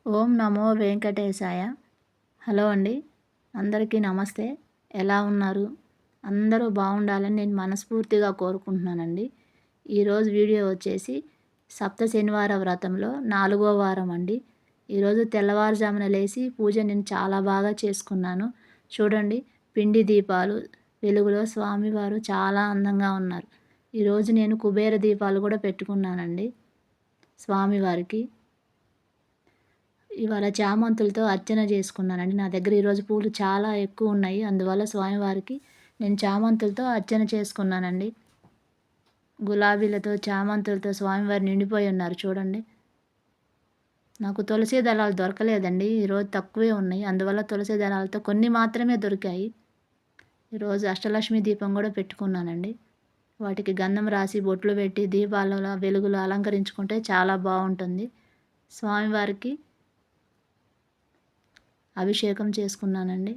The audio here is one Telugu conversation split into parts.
ఓం నమో వెంకటేశాయ. హలో అండి, అందరికీ నమస్తే. ఎలా ఉన్నారు? అందరూ బాగుండాలని నేను మనస్ఫూర్తిగా కోరుకుంటున్నానండి. ఈరోజు వీడియో వచ్చేసి సప్త శనివార వ్రతంలో 4వ వారం అండి. ఈరోజు తెల్లవారుజామున లేచి పూజ నేను చాలా బాగా చేసుకున్నాను. చూడండి, పిండి దీపాలు వెలుగులో స్వామివారు చాలా అందంగా ఉన్నారు. ఈరోజు నేను కుబేర దీపాలు కూడా పెట్టుకున్నానండి స్వామివారికి. ఇవాళ చామంతులతో అర్చన చేసుకున్నానండి. నా దగ్గర ఈరోజు పూలు చాలా ఎక్కువ ఉన్నాయి. అందువల్ల స్వామివారికి నేను చామంతులతో అర్చన చేసుకున్నానండి. గులాబీలతో చామంతులతో స్వామివారు నిండిపోయి ఉన్నారు చూడండి. నాకు తులసి దళాలు దొరకలేదండి. ఈరోజు తక్కువే ఉన్నాయి. అందువల్ల తులసి దళాలతో కొన్ని మాత్రమే దొరికాయి. ఈరోజు అష్టలక్ష్మి దీపం కూడా పెట్టుకున్నానండి. వాటికి గంధం రాసి బొట్లు పెట్టి దీపాల వెలుగులు అలంకరించుకుంటే చాలా బాగుంటుంది. స్వామివారికి అభిషేకం చేసుకున్నానండి.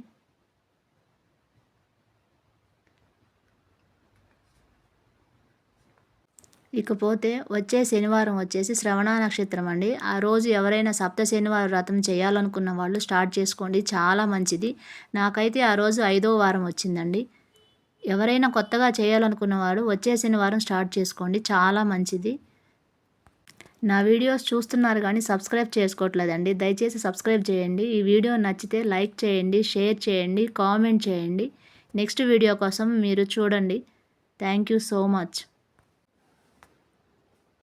ఇకపోతే వచ్చే శనివారం వచ్చేసి శ్రవణ నక్షత్రం అండి. ఆ రోజు ఎవరైనా సప్త శనివారం వ్రతం చేయాలనుకున్న వాళ్ళు స్టార్ట్ చేసుకోండి, చాలా మంచిది. నాకైతే ఆ రోజు 5వ వారం వచ్చిందండి. ఎవరైనా కొత్తగా చేయాలనుకున్న వాడు వచ్చే శనివారం స్టార్ట్ చేసుకోండి, చాలా మంచిది. నా వీడియోస్ చూస్తున్నారు కానీ సబ్స్క్రైబ్ చేసుకోవట్లేదండి. దయచేసి సబ్స్క్రైబ్ చేయండి. ఈ వీడియో నచ్చితే లైక్ చేయండి, షేర్ చేయండి, కామెంట్ చేయండి. నెక్స్ట్ వీడియో కోసం మీరు చూడండి. Thank you so much.